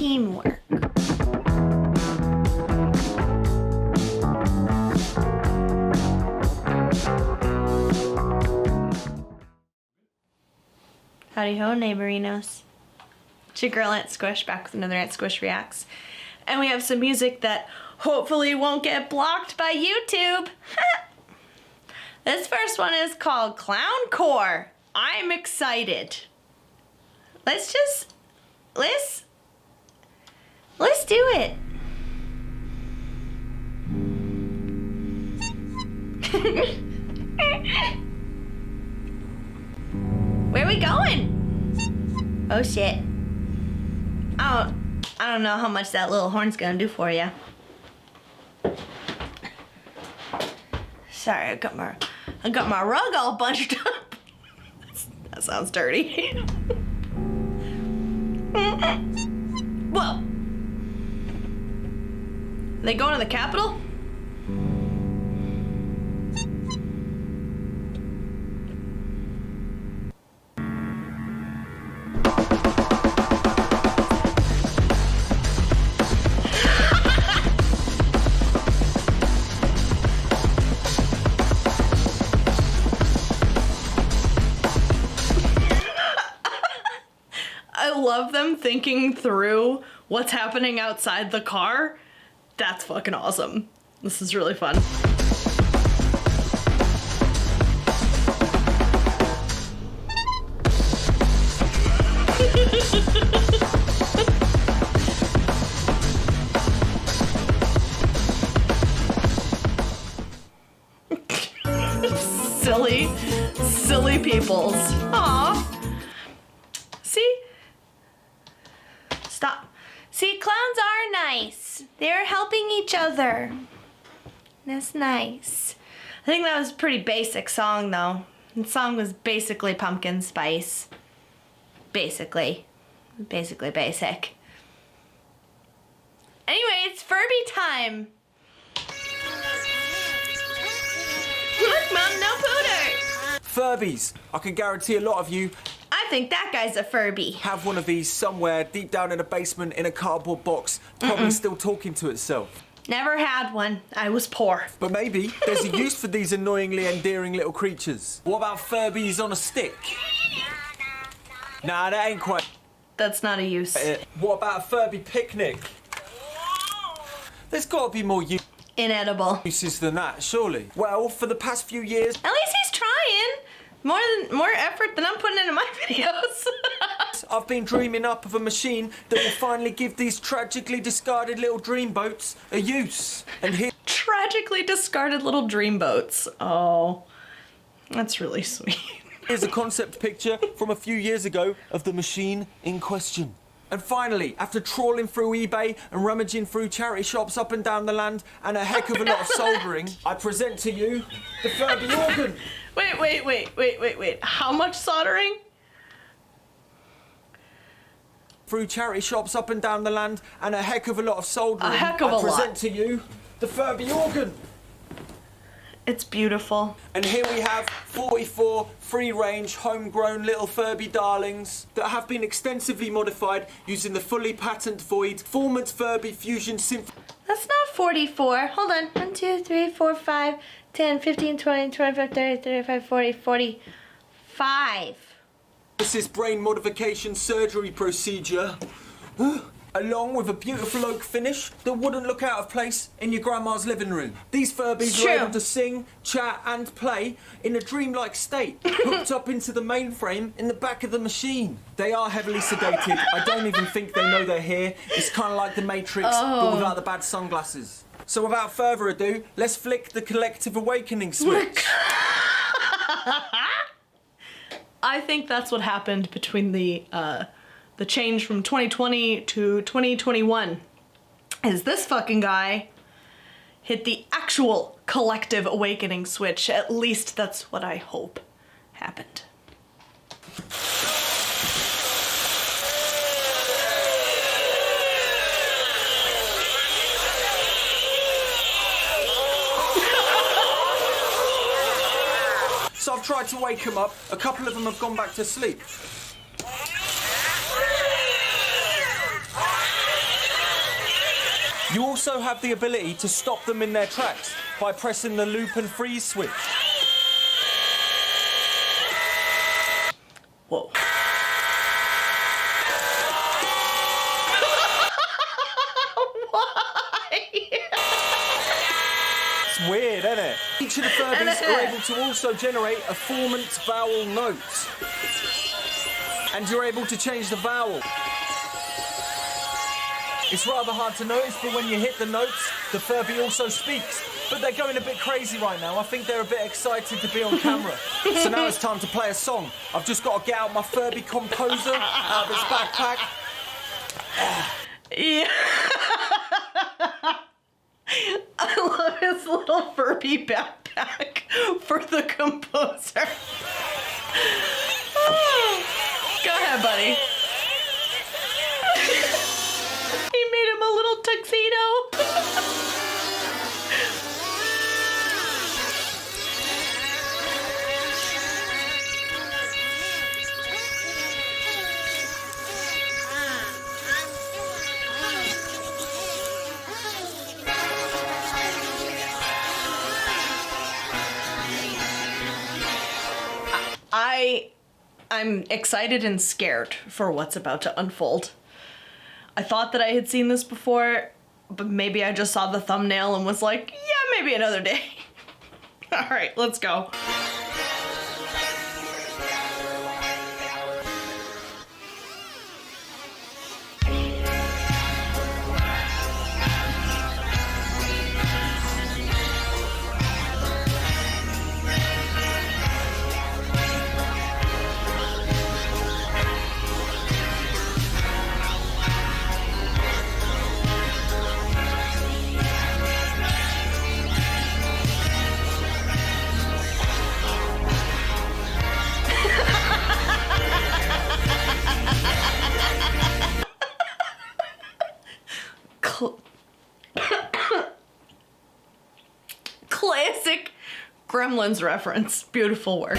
teamwork. Howdy ho, neighborinos. It's your girl Aunt Squish, back with another Aunt Squish Reacts. And we have some music that hopefully won't get blocked by YouTube. This first one is called Clowncorgan. I'm excited. Let's do it. Where are we going? Oh shit. I don't know how much that little horn's gonna do for you. Sorry, I got my rug all bunched up. That sounds dirty. Whoa. Are they going to the Capitol? I love them thinking through what's happening outside the car. That's fucking awesome. This is really fun. Silly peoples. Aw. See? Stop. See, clowns are nice. They're helping each other. That's nice. I think that was a pretty basic song, though. The song was basically pumpkin spice. Basically basic. Anyway, it's Furby time. Look, Mom, no pooter. Furbys. I can guarantee a lot of you I think that guy's a Furby. have one of these somewhere deep down in a basement in a cardboard box, probably still talking to itself. Never had one. I was poor. But maybe there's a use for these annoyingly endearing little creatures. What about Furbys on a stick? Nah, that ain't quite. That's not a use. What about a Furby picnic? There's got to be more Inedible. uses than that, surely. Well, for the past few years, At least he's trying. More effort than I'm putting into my videos. I've been dreaming up of a machine that will finally give these tragically discarded little dreamboats a use. And here Tragically discarded little dreamboats. Oh, that's really sweet. Here's a concept picture from a few years ago of the machine in question. And finally, after trawling through eBay and rummaging through charity shops up and down the land and a heck of a lot of soldering, I present to you the Furby organ. Wait. How much soldering? Through charity shops up and down the land and a heck of a lot of soldering, A heck of a I present lot. to you the Furby organ. It's beautiful. And here we have 44 free-range, homegrown little Furby darlings that have been extensively modified using the fully patent void Formant Furby Fusion Symphony. That's not 44. Hold on. 1, 2, 3, 4, 5, 10, 15, 20, 25, 30, 35, 40, 45. This is brain modification surgery procedure, along with a beautiful oak finish that wouldn't look out of place in your grandma's living room. These Furbys True. are able to sing, chat and play in a dreamlike state, hooked up into the mainframe in the back of the machine. They are heavily sedated. I don't even think they know they're here. It's kind of like the Matrix, but without the bad sunglasses. So without further ado, let's flick the collective awakening switch. I think that's what happened between the change from 2020 to 2021. Is this fucking guy hit the actual collective awakening switch? At least that's what I hope happened. So I've tried to wake them up. A couple of them have gone back to sleep. You also have the ability to stop them in their tracks by pressing the loop and freeze switch. Whoa. It's weird, isn't it? Each of the Furbys are able to also generate a formant vowel note. And you're able to change the vowel. It's rather hard to notice, but when you hit the notes, the Furby also speaks. But they're going a bit crazy right now. I think they're a bit excited to be on camera. So now it's time to play a song. I've just got to get out my Furby composer out of its backpack. Yeah. I love his little Furby backpack for the composer. Oh, go ahead, buddy. He made him a little tuxedo. I'm excited and scared for what's about to unfold. I thought that I had seen this before, but maybe I just saw the thumbnail and was like, yeah, maybe another day. All right, let's go. Classic Gremlins reference. Beautiful work.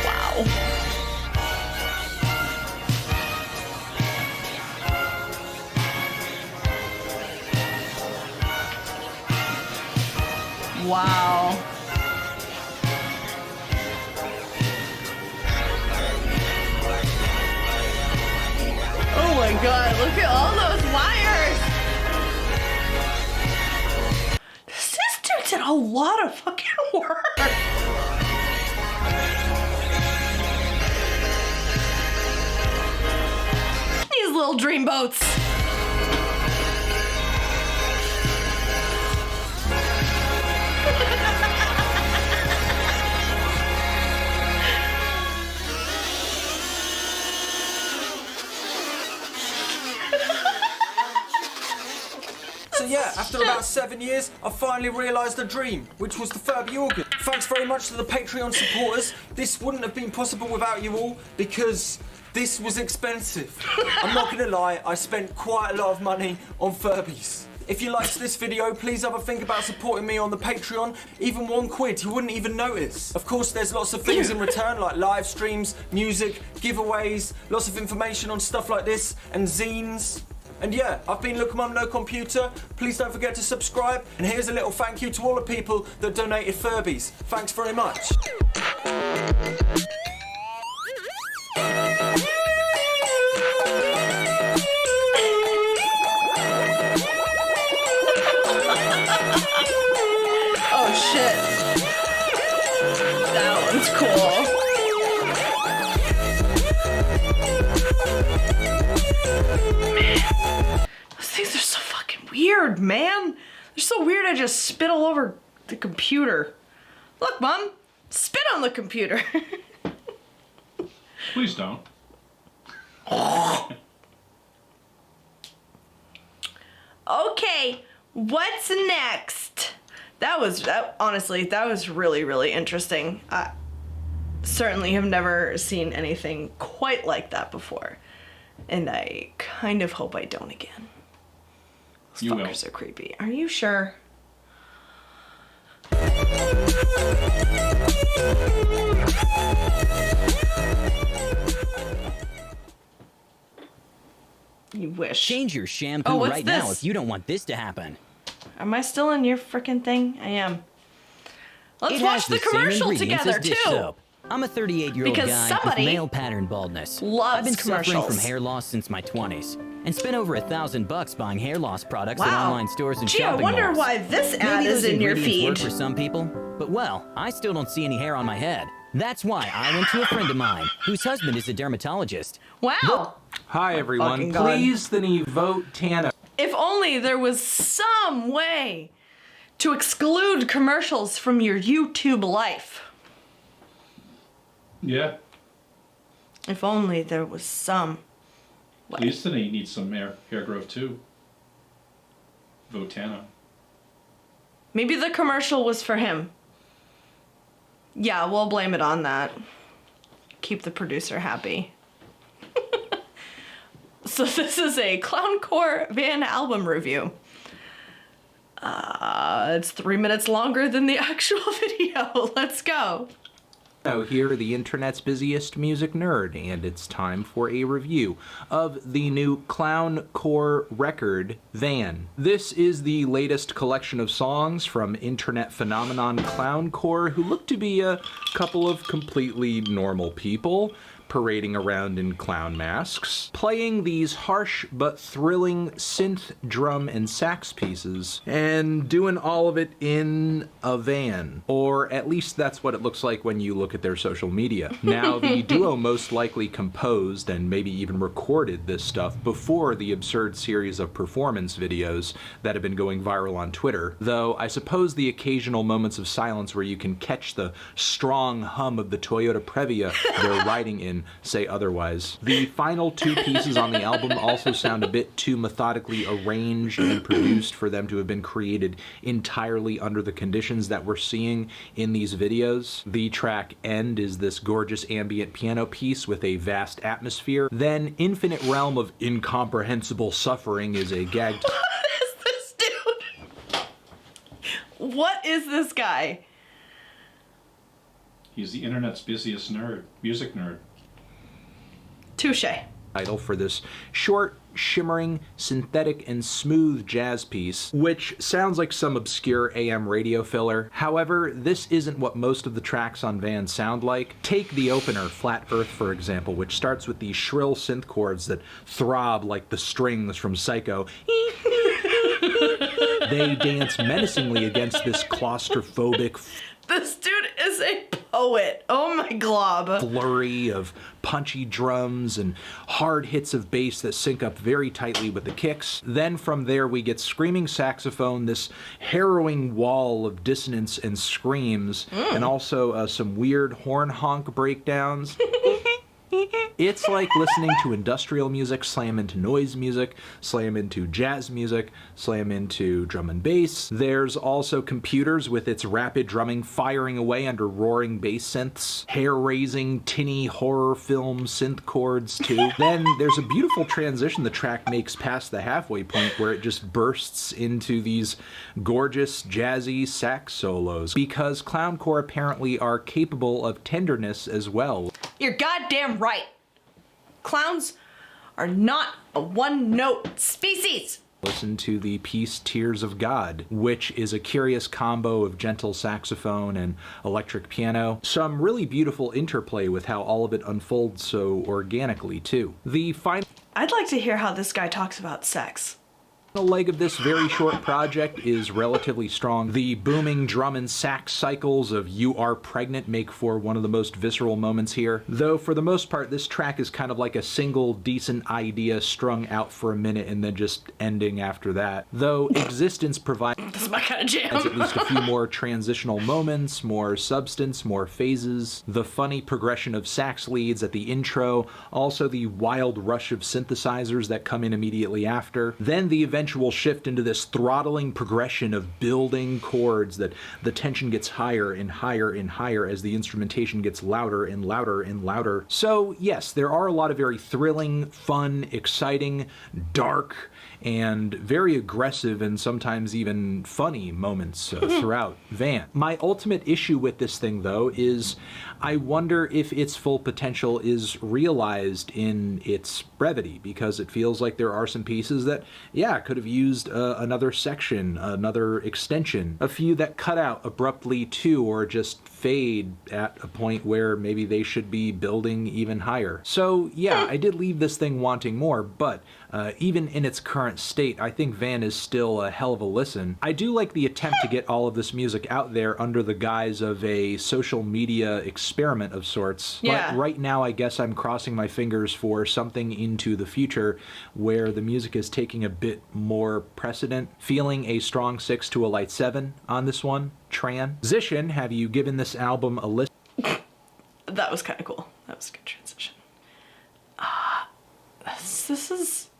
Wow. Wow. Oh my god, look at all those wires! This dude did a lot of fucking work! These little dreamboats! So yeah, after about 7 years, I finally realised a dream, which was the Furby organ. Thanks very much to the Patreon supporters. This wouldn't have been possible without you all, because this was expensive. I'm not gonna lie, I spent quite a lot of money on Furbys. If you liked this video, please have a think about supporting me on the Patreon. Even £1, you wouldn't even notice. Of course, there's lots of things in return, like live streams, music, giveaways, lots of information on stuff like this, and zines. And yeah, I've been Look Mum No Computer. Please don't forget to subscribe. And here's a little thank you to all the people that donated Furbys. Thanks very much. Oh shit. That one's cool. Those things are so fucking weird, man. They're so weird I just spit all over the computer. Look, Mom, spit on the computer. Please don't. Okay, what's next? Honestly, that was really, really interesting. I certainly have never seen anything quite like that before. And I kind of hope I don't again. Those fuckers are creepy. Are you sure? You wish. Change your shampoo what's right this? now if you don't want this to happen. Am I still in your frickin' thing? I am. Let's It watch has the same commercial ingredients together, as dish too. soap. I'm a 38-year-old Because guy somebody with male pattern baldness. loves I've been suffering commercials. from hair loss since my 20s and spent over $1,000 buying hair loss products at Wow. online stores and Gee, I shopping wonder malls. why this ad Maybe is those in your ingredients feed. work for some people, but well, I still don't see any hair on my head. That's why I went to a friend of mine whose husband is a dermatologist. Wow. Hi everyone, Fucking God. please vote Tana. If only there was some way to exclude commercials from your YouTube life. Yeah. If only there was some way. Houston needs some hair growth too. Votana. Maybe the commercial was for him. Yeah, we'll blame it on that. Keep the producer happy. So this is a Clowncorgan album review. It's 3 minutes longer than the actual video. Let's go. Here, the internet's busiest music nerd, and it's time for a review of the new Clowncorgan record, Van. This is the latest collection of songs from internet phenomenon Clowncorgan, who look to be a couple of completely normal people parading around in clown masks, playing these harsh but thrilling synth, drum, and sax pieces, and doing all of it in a van. Or at least that's what it looks like when you look at their social media. Now, the duo most likely composed and maybe even recorded this stuff before the absurd series of performance videos that have been going viral on Twitter, though I suppose the occasional moments of silence where you can catch the strong hum of the Toyota Previa they're riding in say otherwise. The final two pieces on the album also sound a bit too methodically arranged and produced for them to have been created entirely under the conditions that we're seeing in these videos. The track End is this gorgeous ambient piano piece with a vast atmosphere. Then Infinite Realm of Incomprehensible Suffering is a gagged... What is this dude? What is this guy? He's the internet's busiest nerd, music nerd. Touche. title for this short, shimmering, synthetic, and smooth jazz piece, which sounds like some obscure AM radio filler. However, this isn't what most of the tracks on Van sound like. Take the opener, Flat Earth, for example, which starts with these shrill synth chords that throb like the strings from Psycho. They dance menacingly against this claustrophobic This dude is a poet. Oh my glob. flurry of punchy drums and hard hits of bass that sync up very tightly with the kicks. Then from there we get screaming saxophone, this harrowing wall of dissonance and screams, and also some weird horn honk breakdowns. It's like listening to industrial music slam into noise music, slam into jazz music, slam into drum and bass. There's also computers with its rapid drumming firing away under roaring bass synths, hair-raising, tinny horror film synth chords too. Then there's a beautiful transition the track makes past the halfway point where it just bursts into these gorgeous jazzy sax solos, because Clowncorgan apparently are capable of tenderness as well. You're goddamn right. Clowns are not a one-note species. Listen to the piece Tears of God, which is a curious combo of gentle saxophone and electric piano. Some really beautiful interplay with how all of it unfolds so organically, too. The final I'd like to hear how this guy talks about sex. leg of this very short project is relatively strong. The booming drum and sax cycles of "You Are Pregnant" make for one of the most visceral moments here. Though for the most part, this track is kind of like a single decent idea strung out for a minute and then just ending after that. Though Existence provides This is my kind of jam. at least a few more transitional moments, more substance, more phases, the funny progression of sax leads at the intro, also the wild rush of synthesizers that come in immediately after, then the eventual eventual shift into this throttling progression of building chords that the tension gets higher and higher and higher as the instrumentation gets louder and louder and louder. So yes, there are a lot of very thrilling, fun, exciting, dark, and very aggressive and sometimes even funny moments throughout Van. My ultimate issue with this thing, though, is I wonder if its full potential is realized in its brevity, because it feels like there are some pieces that, yeah, could have used another section, another extension, a few that cut out abruptly too, or just fade at a point where maybe they should be building even higher. So yeah, I did leave this thing wanting more, but even in its current state, I think Van is still a hell of a listen. I do like the attempt to get all of this music out there under the guise of a social media experiment of sorts. Yeah. But right now, I guess I'm crossing my fingers for something into the future where the music is taking a bit more precedent. Feeling a strong 6 to a light 7 on this one. Tran. Zishin, have you given this album a listen? That was kind of cool. That was a good transition. This is...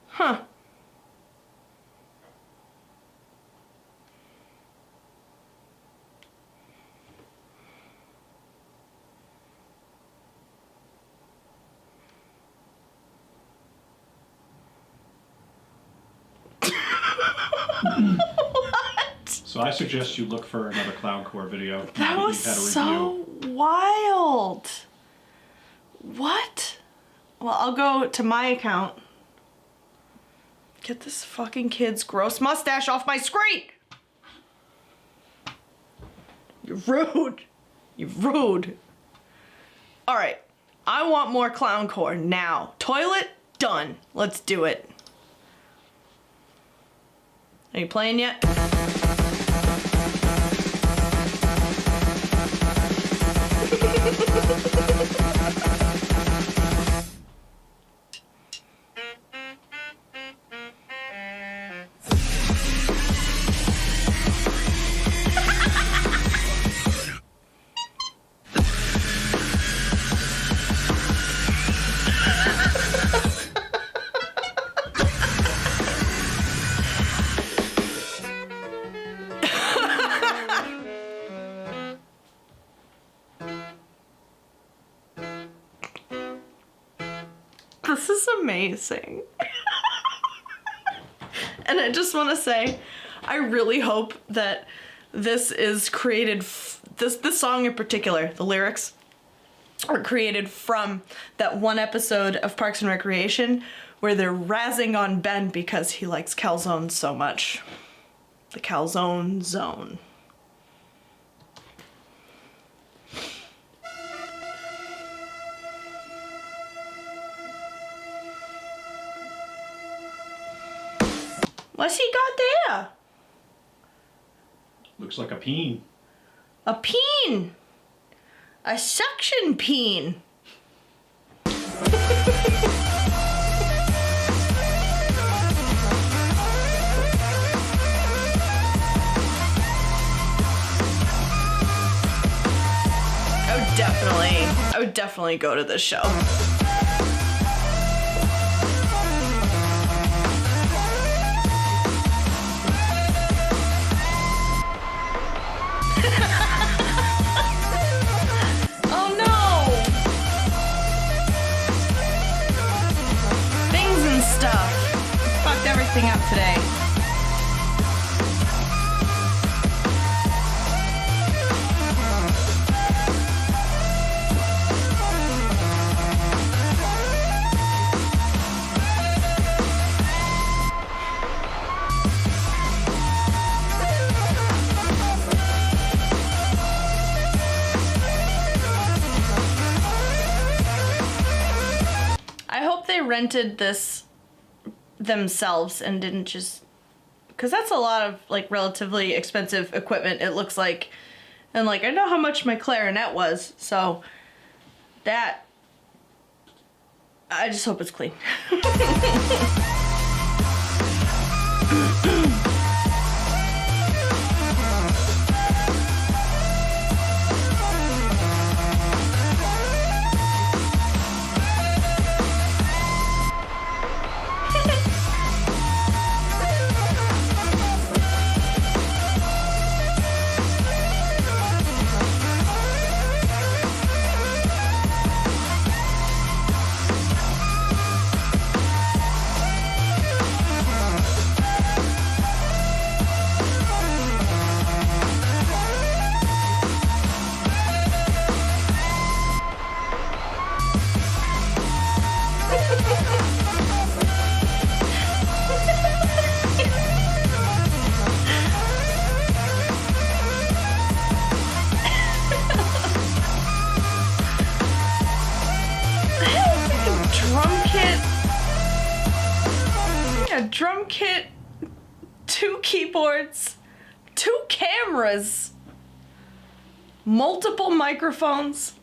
Huh. So I suggest you look for another Clowncore video. That was so wild. What? Well, I'll go to my account. Get this fucking kid's gross mustache off my screen! You're rude. You're rude. Alright. I want more Clowncore now. Toilet? Done. Let's do it. Are you playing yet? This is amazing. And I just want to say, I really hope that this is created, this song in particular, the lyrics are created from that one episode of Parks and Recreation where they're razzing on Ben because he likes calzones so much. The calzone zone. What's he got there? Looks like a peen. A peen. A suction peen. I would definitely go to this show. Oh no! Things and stuff. Fucked everything up today. They rented this themselves and didn't just, because that's a lot of like relatively expensive equipment, it looks like, and like I know how much my clarinet was, so that I just hope it's clean. a drum kit, 2 keyboards, 2 cameras, multiple microphones.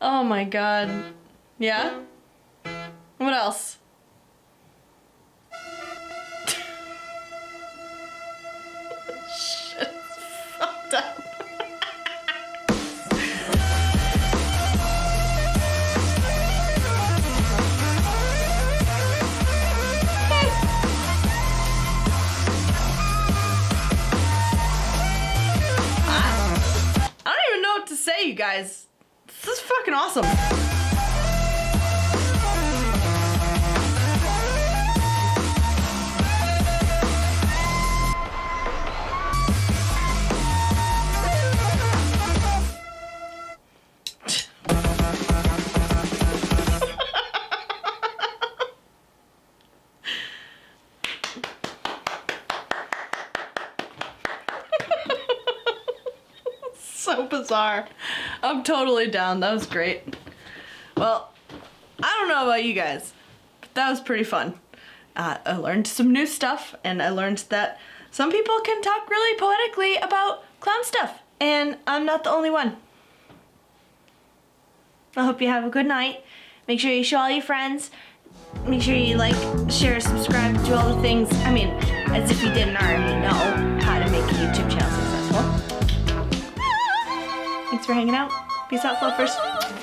Oh my god. Yeah? What else? Shit, it's fucked up. I don't even know what to say, you guys. This is fucking awesome. So bizarre. I'm totally down. That was great. Well, I don't know about you guys, but that was pretty fun. I learned some new stuff, and I learned that some people can talk really poetically about clown stuff, and I'm not the only one. I hope you have a good night. Make sure you show all your friends. Make sure you like, share, subscribe, do all the things. I mean, as if you didn't already know how to make a YouTube channel successful. Thanks for hanging out. Peace out, fluffers.